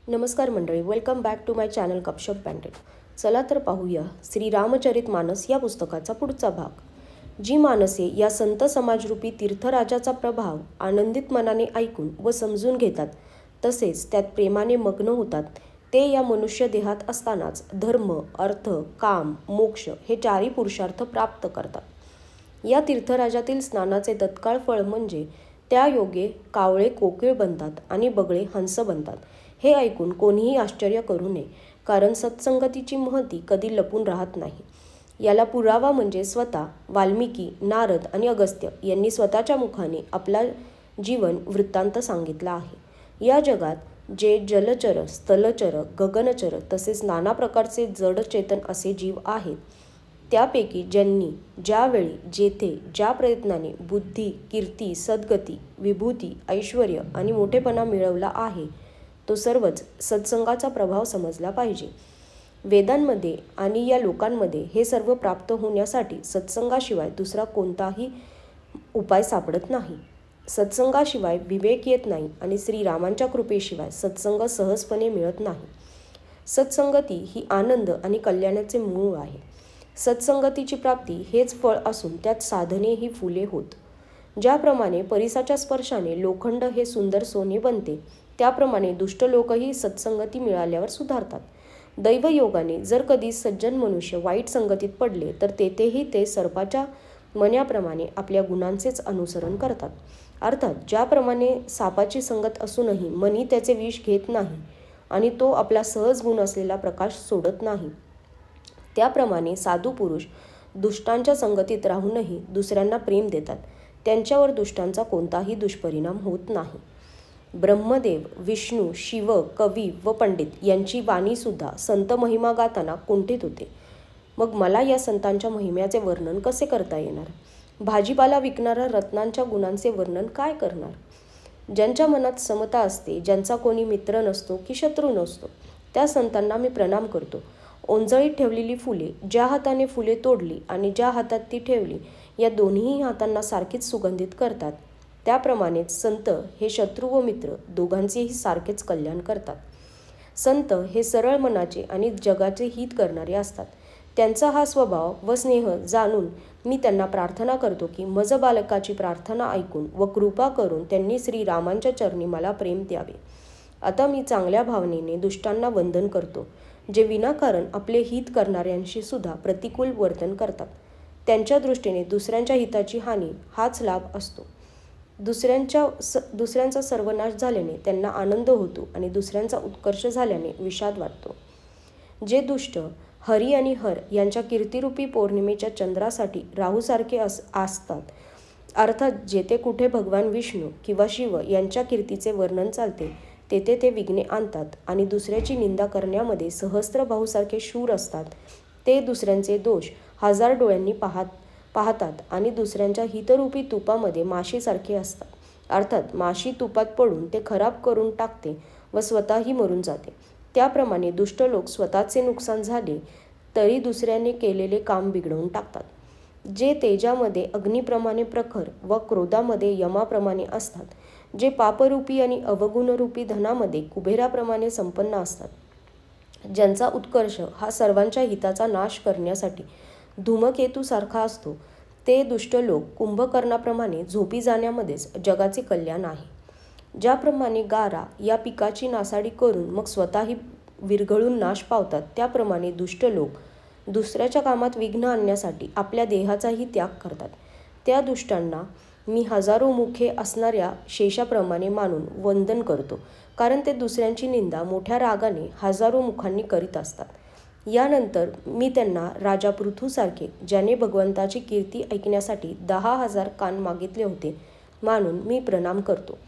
नमस्कार मंडळी, welcome back to my channel Gapshap banded. चला तर पाहूया श्री रामचरितमानस या पुस्तकाचा पुढचा भाग. जी मानसे या संत समाजरूपी तीर्थराजाचा प्रभाव आनंदित मनाने ऐकून व समजून घेतात, तसेच त्यात प्रेमाने मग्न होतात, ते या मनुष्य देहात असतानाच धर्म, अर्थ, काम, मोक्ष हे चारी पुरुषार्थ प्राप्त करतात. या तीर्थराजातील स्नानाचे तत्काळ फळ म्हणजे त्या योगे कावळे कोकिळ बनतात आणि बगळे हंस बनतात. हे ऐकून कोणीही आश्चर्य करू नये, कारण सत्संगतीची महती कधी लपून राहत नाही. याला पुरावा म्हणजे स्वतः वाल्मिकी, नारद आणि अगस्त्य यांनी स्वतःच्या मुखाने आपला जीवन वृत्तांत सांगितला आहे. या जगात जे जलचर, स्थलचर, गगनचर तसेच नाना प्रकारचे जड चेतन असे जीव आहेत, त्यापैकी ज्यांनी ज्यावेळी जेथे ज्या प्रयत्नाने बुद्धी, कीर्ती, सद्गती, विभूती, ऐश्वर्य आणि मोठेपणा मिळवला आहे, तो सर्वच सत्संगाचा प्रभाव समजला पाहिजे. वेदांमध्ये आणि या लोकांमध्ये हे सर्व प्राप्त होण्यासाठी सत्संगाशिवाय दुसरा कोणताही उपाय सापडत नाही. सत्संगाशिवाय विवेक येत नाही आणि श्रीरामांच्या कृपेशिवाय सत्संग सहजपणे मिळत नाही. सत्संगती ही आनंद आणि कल्याणाचे मूळ आहे. सत्संगतीची प्राप्ती हेच फळ असून त्यात साधने ही फुले होत. ज्याप्रमाणे परिसाच्या स्पर्शाने लोखंड हे सुंदर सोने बनते, त्याप्रमाणे दुष्ट लोकही सत्संगती मिळाल्यावर सुधारतात. दैवयोगाने जर कधी सज्जन मनुष्य वाईट संगतीत पडले तर तेथेही ते सर्पाच्या मण्याप्रमाणे आपल्या गुणांचेच अनुसरण करतात. अर्थात ज्याप्रमाणे सापाची संगत असूनही मनी त्याचे विष घेत नाही आणि तो आपला सहज गुण असलेला प्रकाश सोडत नाही, त्याप्रमाणे साधू पुरुष दुष्टांच्या संगतीत राहूनही दुसऱ्यांना प्रेम देतात. त्यांच्यावर दुष्टांचा कोणताही दुष्परिणाम होत नाही. ब्रह्मदेव, विष्णू, शिव, कवी व पंडित यांची वाणीसुद्धा संत महिमा गाताना कुंठित होते. मग मला या संतांच्या महिम्याचे वर्णन कसे करता येणार? भाजीपाला विकणारा रत्नांच्या गुणांचे वर्णन काय करणार? ज्यांच्या मनात समता असते, ज्यांचा कोणी मित्र नसतो की शत्रू नसतो, त्या संतांना मी प्रणाम करतो. ओंजळीत ठेवलेली फुले, ज्या हाताने फुले तोडली आणि ज्या हातात ती ठेवली, या दोन्ही हातांना सारखीच सुगंधित करतात. त्याप्रमाणेच संत हे शत्रू व मित्र दोघांचेही सारखेच कल्याण करतात. संत हे सरळ मनाचे आणि जगाचे हित करणारे असतात. त्यांचा हा स्वभाव व स्नेह जाणून मी त्यांना प्रार्थना करतो की मज बालकाची प्रार्थना ऐकून व कृपा करून त्यांनी श्रीरामांच्या चरणी मला प्रेम द्यावे. आता मी चांगल्या भावनेने दुष्टांना वंदन करतो, जे विनाकारण आपले हित करणाऱ्यांशी सुद्धा प्रतिकूल वर्तन करतात. त्यांच्या दृष्टीने दुसऱ्यांच्या हिताची हानी हाच लाभ असतो. दुसऱ्यांचा सर्वनाश झाल्याने त्यांना आनंद होतो आणि दुसऱ्यांचा उत्कर्ष झाल्याने विषाद वाटतो. जे दुष्ट हरी आणि हर यांच्या कीर्तिरूपी पौर्णिमेच्या चंद्रासाठी राहूसारखे असतात, अर्थात जेथे कुठे भगवान विष्णू किंवा शिव यांच्या कीर्तीचे वर्णन चालते, तेथे ते विघ्ने आणतात आणि दुसऱ्याची निंदा करण्यामध्ये सहस्त्र भाऊसारखे शूर असतात. ते दुसऱ्यांचे दोष हजार डोळ्यांनी पाहतात आणि दुसऱ्यांच्या हितरूपी तुपामध्ये माशीसारखे असतात. अर्थात माशी तुपात पडून ते खराब करून टाकते व स्वतःही मरून जाते. त्याप्रमाणे दुष्ट लोक स्वतःचे नुकसान झाले तरी दुसऱ्याने केलेले काम बिघडवून टाकतात. जे तेजामध्ये अग्निप्रमाणे प्रखर व क्रोधामध्ये यमाप्रमाणे असतात, जे पापरूपी आणि अवगुणरूपी धनामध्ये कुबेराप्रमाणे संपन्न असतात, ज्यांचा उत्कर्ष हा सर्वांच्या हिताचा नाश करण्यासाठी धूमकेतूसारखा असतो, ते दुष्ट लोक कुंभकर्णाप्रमाणे झोपी जाण्यामध्येच जगाचे कल्याण आहे. ज्याप्रमाणे गारा या पिकाची नासाडी करून मग स्वतःही विरघळून नाश पावतात, त्याप्रमाणे दुष्ट लोक दुसऱ्याच्या कामात विघ्न आणण्यासाठी आपल्या देहाचाही त्याग करतात. त्या दुष्टांना मी हजारो मुखे असणाऱ्या शेषाप्रमाणे मानून वंदन करतो, कारण ते दुसऱ्यांची निंदा मोठ्या रागाने हजारो मुखांनी करीत असतात. यानंतर मी त्यांना राजा पृथूसारखे, ज्याने भगवंताची कीर्ती ऐकण्यासाठी 10,000 कान मागितले होते, मानून मी प्रणाम करतो.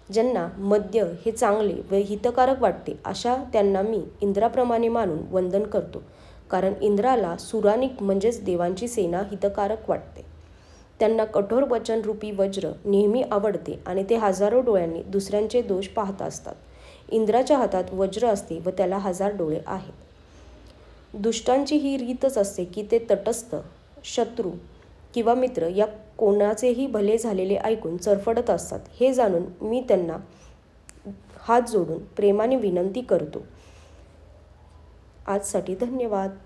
ज्यांना मद्य हे चांगले व हितकारक वाटते, अशा त्यांना मी इंद्राप्रमाणे मानून वंदन करतो, कारण इंद्राला सुरानिक म्हणजेच देवांची सेना हितकारक वाटते. त्यांना कठोर वचनरूपी वज्र नेहमी आवडते आणि ते हजारो डोळ्यांनी दुसऱ्यांचे दोष पाहत असतात. इंद्राच्या हातात वज्र असते व त्याला 1000 डोळे आहेत. दुष्टांची ही रीतच असते की ते तटस्थ, शत्रू किंवा मित्र या कोणाचेही भले झालेले ऐकून चरफडत असतात. हे जाणून मी त्यांना हात जोडून प्रेमाने विनंती करतो. आजसाठी धन्यवाद.